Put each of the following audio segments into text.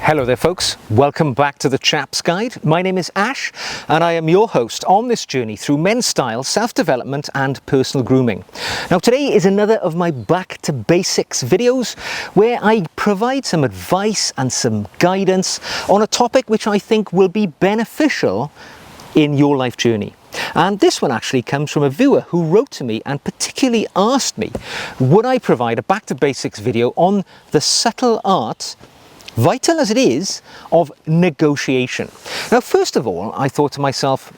Hello there folks, welcome back to the Chap's Guide. My name is Ash and I am your host on this journey through men's style, self-development and personal grooming. Now today is another of my back to basics videos where I provide some advice and some guidance on a topic which I think will be beneficial in your life journey. And this one actually comes from a viewer who wrote to me and particularly asked me, would I provide a back to basics video on the subtle art, vital as it is, of negotiation. Now, first of all, I thought to myself,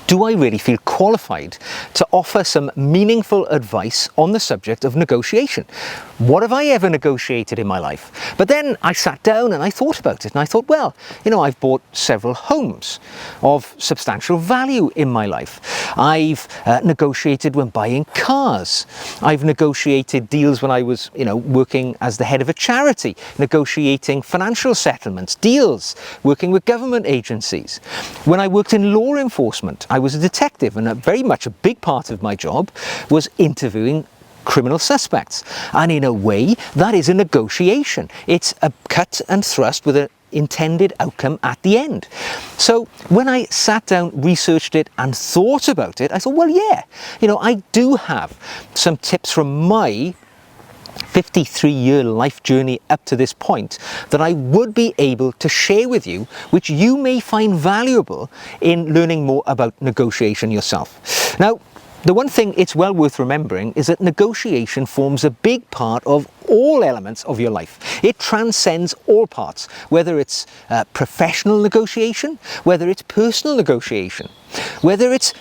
do I really feel qualified to offer some meaningful advice on the subject of negotiation? What have I ever negotiated in my life? But then I sat down and I thought about it and I thought, well, you know, I've bought several homes of substantial value in my life. I've negotiated when buying cars. I've negotiated deals when I was, working as the head of a charity, negotiating financial settlements, deals, working with government agencies. When I worked in law enforcement, I was a detective, and very much a big part of my job was interviewing criminal suspects. And in a way, that is a negotiation. It's a cut and thrust with an intended outcome at the end. So when I sat down, researched it and thought about it, I thought, well, yeah, I do have some tips from my 53-year life journey up to this point that I would be able to share with you, which you may find valuable in learning more about negotiation yourself. Now, the one thing it's well worth remembering is that negotiation forms a big part of all elements of your life. It transcends all parts, whether it's professional negotiation, whether it's personal negotiation, whether it's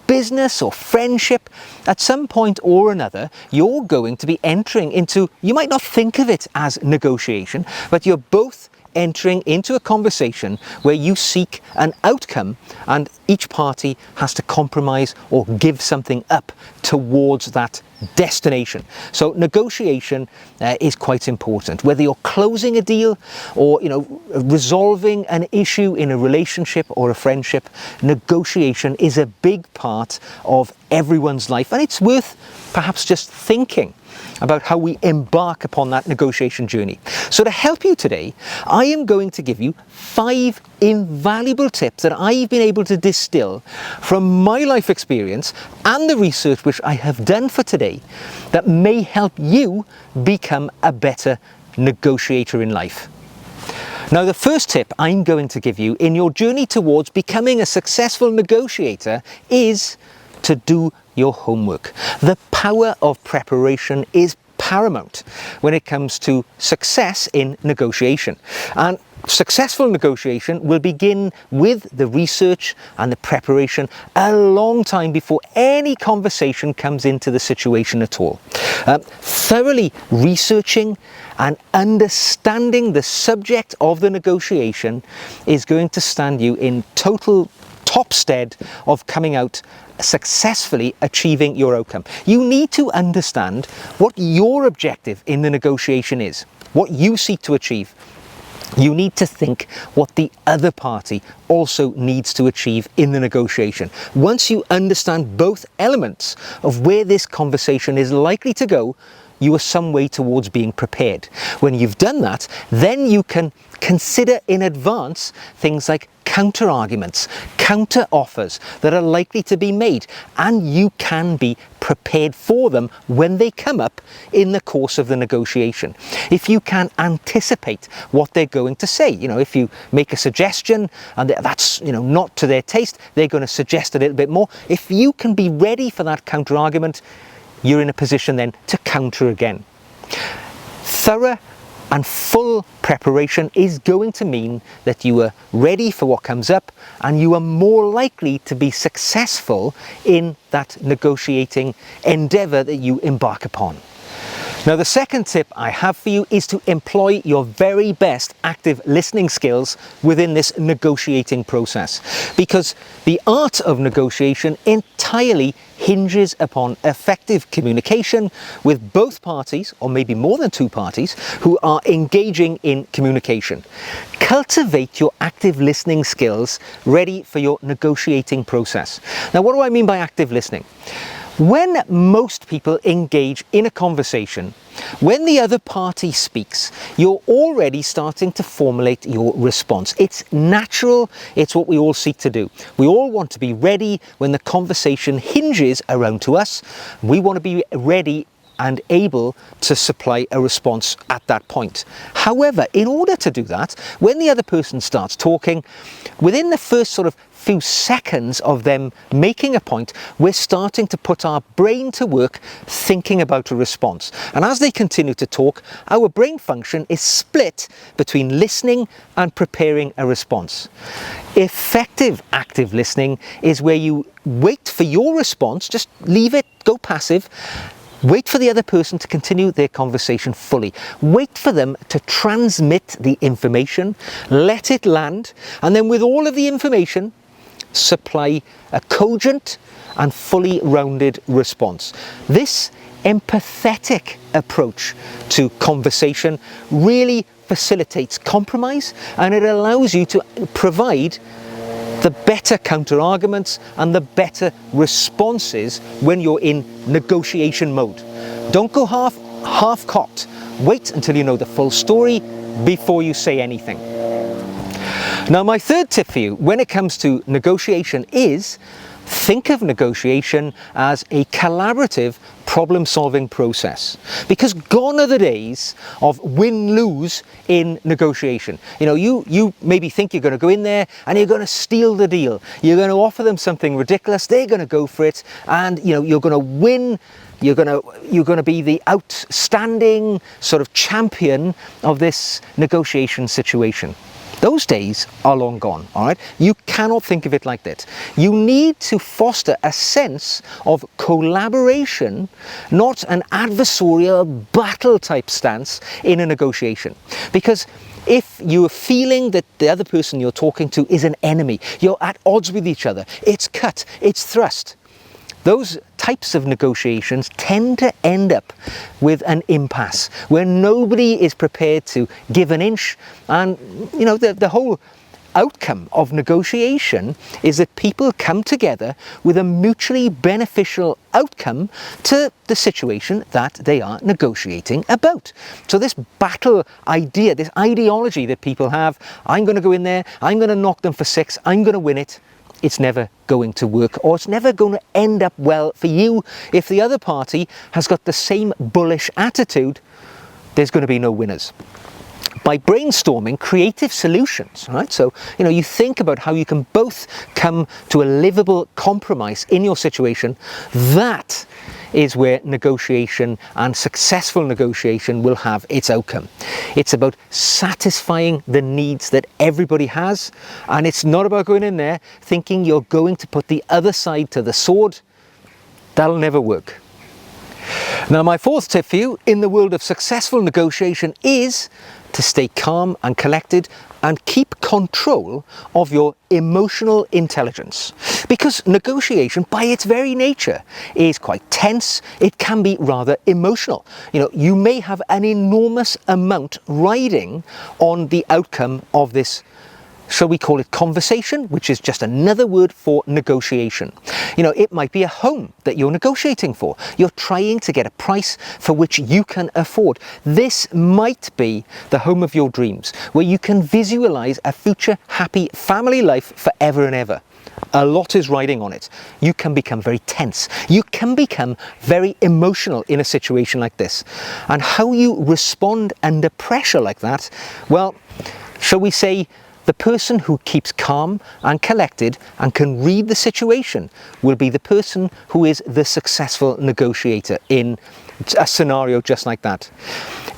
business or friendship. At some point or another, you're going to be entering into, you might not think of it as negotiation, but you're both entering into a conversation where you seek an outcome and each party has to compromise or give something up towards that destination. So negotiation is quite important. Whether you're closing a deal or resolving an issue in a relationship or a friendship, negotiation is a big part of everyone's life, and it's worth perhaps just thinking about how we embark upon that negotiation journey. So to help you today, I am going to give you 5 invaluable tips that I've been able to distill from my life experience and the research which I have done for today that may help you become a better negotiator in life. Now, the first tip I'm going to give you in your journey towards becoming a successful negotiator is to do your homework. The power of preparation is paramount when it comes to success in negotiation. And successful negotiation will begin with the research and the preparation a long time before any conversation comes into the situation at all. Thoroughly researching and understanding the subject of the negotiation is going to stand you in total top stead of coming out successfully achieving your outcome. You need to understand what your objective in the negotiation is, what you seek to achieve. You need to think what the other party also needs to achieve in the negotiation. Once you understand both elements of where this conversation is likely to go, you are some way towards being prepared. When you've done that, then you can consider in advance things like counter arguments, counter offers that are likely to be made, and you can be prepared for them when they come up in the course of the negotiation. If you can anticipate what they're going to say, if you make a suggestion and that's not to their taste, they're going to suggest a little bit more. If you can be ready for that counter argument, you're in a position then to counter again. Thorough and full preparation is going to mean that you are ready for what comes up and you are more likely to be successful in that negotiating endeavour that you embark upon. Now, the second tip I have for you is to employ your very best active listening skills within this negotiating process, because the art of negotiation entirely hinges upon effective communication with both parties, or maybe more than 2 parties, who are engaging in communication. Cultivate your active listening skills ready for your negotiating process. Now, what do I mean by active listening? When most people engage in a conversation, when the other party speaks, you're already starting to formulate your response. It's natural, it's what we all seek to do. We all want to be ready when the conversation hinges around to us. We want to be ready and able to supply a response at that point. However, in order to do that, when the other person starts talking, within the first sort of few seconds of them making a point, we're starting to put our brain to work thinking about a response. And as they continue to talk, our brain function is split between listening and preparing a response. Effective active listening is where you wait for your response, just leave it, go passive, wait for the other person to continue their conversation fully. Wait for them to transmit the information, let it land, and then with all of the information, supply a cogent and fully rounded response. This empathetic approach to conversation really facilitates compromise, and it allows you to provide the better counter-arguments and the better responses when you're in negotiation mode. Don't go half-cocked. Wait until you know the full story before you say anything. Now, my third tip for you when it comes to negotiation is think of negotiation as a collaborative problem-solving process. Because gone are the days of win-lose in negotiation. You know, you maybe think you're going to go in there and you're going to steal the deal. You're going to offer them something ridiculous, they're going to go for it, and you know, you're going to win. You're going to be the outstanding sort of champion of this negotiation situation. Those days are long gone, all right? You cannot think of it like that. You need to foster a sense of collaboration, not an adversarial battle type stance in a negotiation. Because if you're feeling that the other person you're talking to is an enemy, you're at odds with each other, it's cut, it's thrust, those types of negotiations tend to end up with an impasse where nobody is prepared to give an inch, and you know, the whole outcome of negotiation is that people come together with a mutually beneficial outcome to the situation that they are negotiating about. So this battle idea, this ideology that people have, I'm going to go in there, I'm going to knock them for six, I'm going to win it, it's never going to work, or it's never going to end up well for you. If the other party has got the same bullish attitude, there's going to be no winners. By brainstorming creative solutions, right? So, you know, you think about how you can both come to a livable compromise in your situation. That is where negotiation and successful negotiation will have its outcome. It's about satisfying the needs that everybody has, and it's not about going in there thinking you're going to put the other side to the sword. That'll never work. Now, my fourth tip for you in the world of successful negotiation is to stay calm and collected and keep control of your emotional intelligence. Because negotiation, by its very nature, is quite tense. It can be rather emotional. You know, you may have an enormous amount riding on the outcome of this, shall we call it conversation, which is just another word for negotiation. You know, it might be a home that you're negotiating for. You're trying to get a price for which you can afford. This might be the home of your dreams, where you can visualize a future happy family life forever and ever. A lot is riding on it. You can become very tense. You can become very emotional in a situation like this. And how you respond under pressure like that, well, shall we say, the person who keeps calm and collected and can read the situation will be the person who is the successful negotiator in a scenario just like that.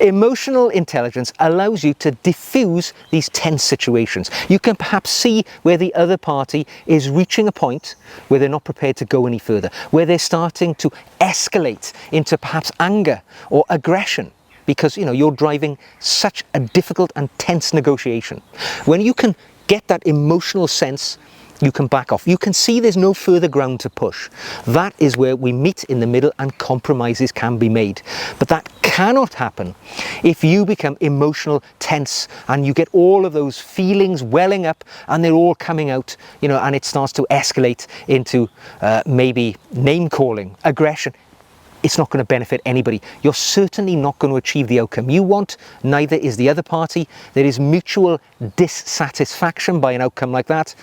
Emotional intelligence allows you to diffuse these tense situations. You can perhaps see where the other party is reaching a point where they're not prepared to go any further, where they're starting to escalate into perhaps anger or aggression, because you know you're driving such a difficult and tense negotiation. When you can get that emotional sense, you can back off. You can see there's no further ground to push. That is where we meet in the middle and compromises can be made. But that cannot happen if you become emotional, tense, and you get all of those feelings welling up and they're all coming out, you know, and it starts to escalate into maybe name calling, aggression. It's not going to benefit anybody. You're certainly not going to achieve the outcome you want, neither is the other party. There is mutual dissatisfaction by an outcome like that.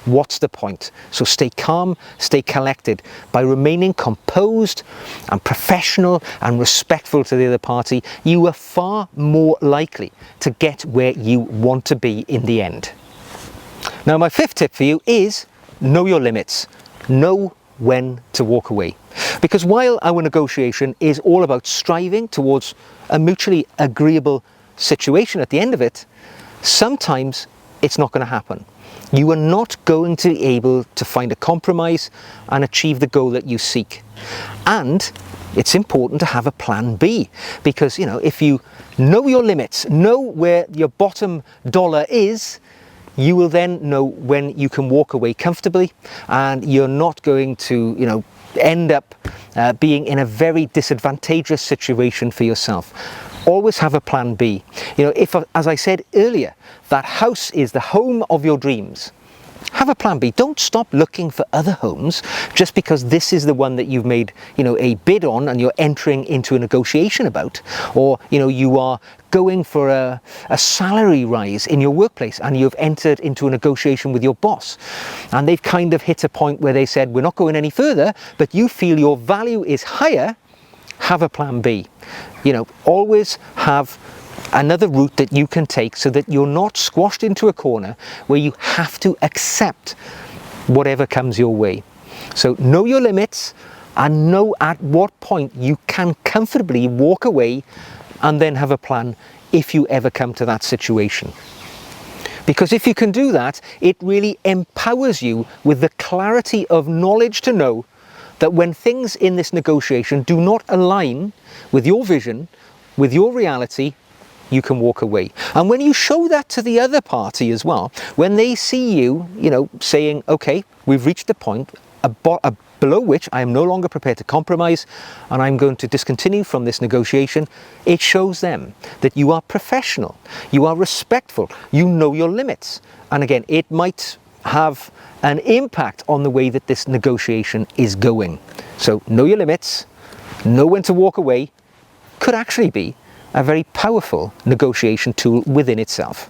What's the point? So stay calm, stay collected. By remaining composed and professional and respectful to the other party, you are far more likely to get where you want to be in the end. Now, my fifth tip for you is know your limits. Know when to walk away. Because while our negotiation is all about striving towards a mutually agreeable situation at the end of it, sometimes it's not going to happen. You are not going to be able to find a compromise and achieve the goal that you seek. And it's important to have a plan B, because, you know, if you know your limits, know where your bottom dollar is, you will then know when you can walk away comfortably, and you're not going to, you know, end up being in a very disadvantageous situation for yourself. Always have a plan B. You know, if, as I said earlier, that house is the home of your dreams, have a plan B. Don't stop looking for other homes just because this is the one that you've made, you know, a bid on and you're entering into a negotiation about, or, you know, you are going for a salary rise in your workplace and you've entered into a negotiation with your boss and they've kind of hit a point where they said, we're not going any further, but you feel your value is higher. Have a plan B. You know, always have another route that you can take so that you're not squashed into a corner where you have to accept whatever comes your way. So know your limits and know at what point you can comfortably walk away, and then have a plan if you ever come to that situation. Because if you can do that, it really empowers you with the clarity of knowledge to know that when things in this negotiation do not align with your vision, with your reality, you can walk away. And when you show that to the other party as well, when they see you, you know, saying, okay, we've reached the point below which I am no longer prepared to compromise and I'm going to discontinue from this negotiation, it shows them that you are professional, you are respectful, you know your limits. And again, it might have an impact on the way that this negotiation is going. So know your limits, know when to walk away, could actually be a very powerful negotiation tool within itself.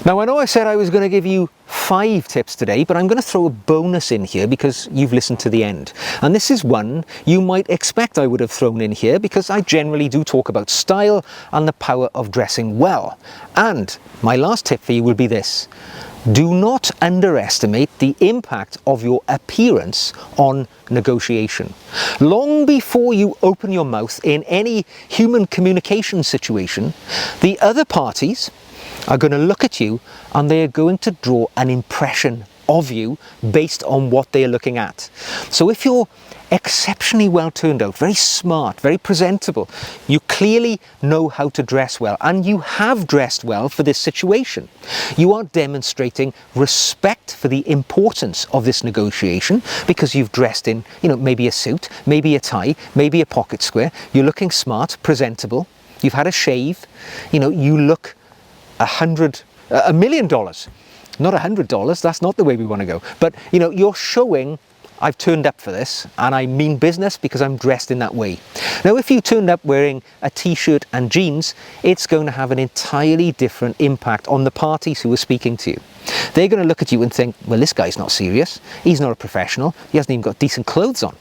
Now, I know I said I was going to give you 5 tips today, but I'm going to throw a bonus in here because you've listened to the end. And this is one you might expect I would have thrown in here because I generally do talk about style and the power of dressing well. And my last tip for you will be this: do not underestimate the impact of your appearance on negotiation. Long before you open your mouth in any human communication situation, the other parties are going to look at you and they are going to draw an impression of you based on what they are looking at. So if you're exceptionally well turned out, very smart, very presentable, you clearly know how to dress well, and you have dressed well for this situation, you are demonstrating respect for the importance of this negotiation because you've dressed in, you know, maybe a suit, maybe a tie, maybe a pocket square. You're looking smart, presentable, you've had a shave, you know, you look $1 million, not $100. That's not the way we want to go. But, you know, you're showing I've turned up for this and I mean business because I'm dressed in that way. Now, if you turned up wearing a t-shirt and jeans, it's going to have an entirely different impact on the parties who are speaking to you. They're going to look at you and think, well, this guy's not serious. He's not a professional. He hasn't even got decent clothes on.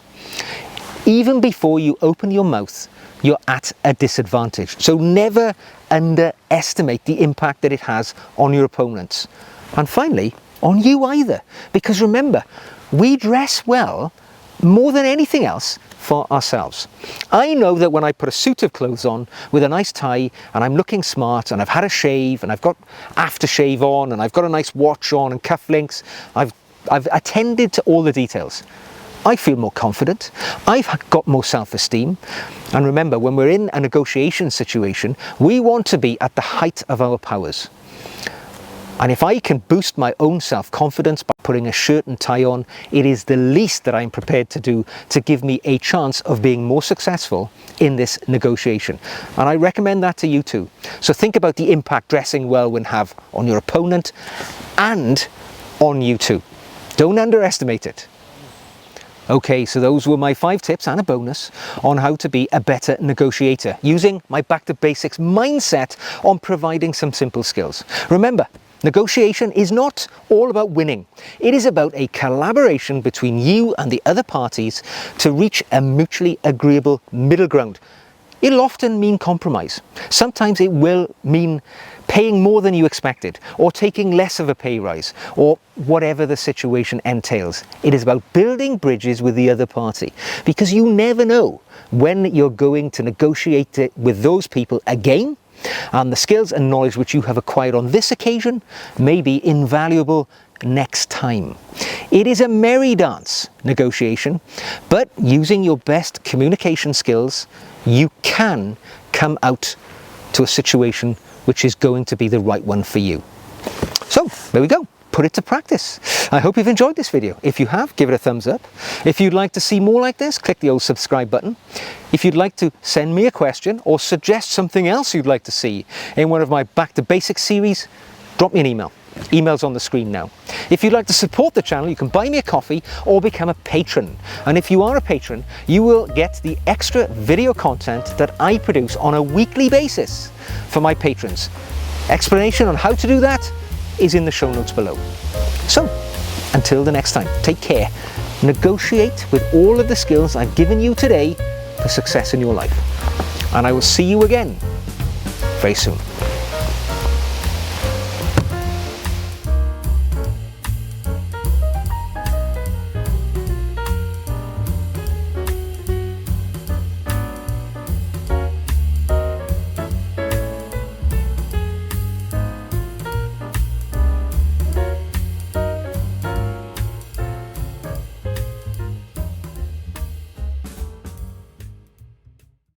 Even before you open your mouth, you're at a disadvantage. So never underestimate the impact that it has on your opponents. And finally, on you either. Because remember, we dress well more than anything else for ourselves. I know that when I put a suit of clothes on with a nice tie and I'm looking smart and I've had a shave and I've got aftershave on and I've got a nice watch on and cufflinks, I've attended to all the details. I feel more confident, I've got more self-esteem. And remember, when we're in a negotiation situation, we want to be at the height of our powers. And if I can boost my own self-confidence by putting a shirt and tie on, it is the least that I'm prepared to do to give me a chance of being more successful in this negotiation. And I recommend that to you too. So think about the impact dressing well will have on your opponent and on you too. Don't underestimate it. Okay, so those were my 5 tips and a bonus on how to be a better negotiator, using my back to basics mindset on providing some simple skills. Remember, negotiation is not all about winning. It is about a collaboration between you and the other parties to reach a mutually agreeable middle ground. It'll often mean compromise. Sometimes it will mean paying more than you expected, or taking less of a pay rise, or whatever the situation entails. It is about building bridges with the other party, because you never know when you're going to negotiate it with those people again, and the skills and knowledge which you have acquired on this occasion may be invaluable next time. It is a merry dance, negotiation, but using your best communication skills, you can come out to a situation which is going to be the right one for you. So there we go. Put it to practice. I hope you've enjoyed this video. If you have, give it a thumbs up. If you'd like to see more like this, click the old subscribe button. If you'd like to send me a question or suggest something else you'd like to see in one of my Back to Basics series, drop me an email. Email's on the screen now. If you'd like to support the channel, you can buy me a coffee or become a patron. And if you are a patron, you will get the extra video content that I produce on a weekly basis for my patrons. Explanation on how to do that is in the show notes below. So, until the next time, take care. Negotiate with all of the skills I've given you today for success in your life. And I will see you again very soon.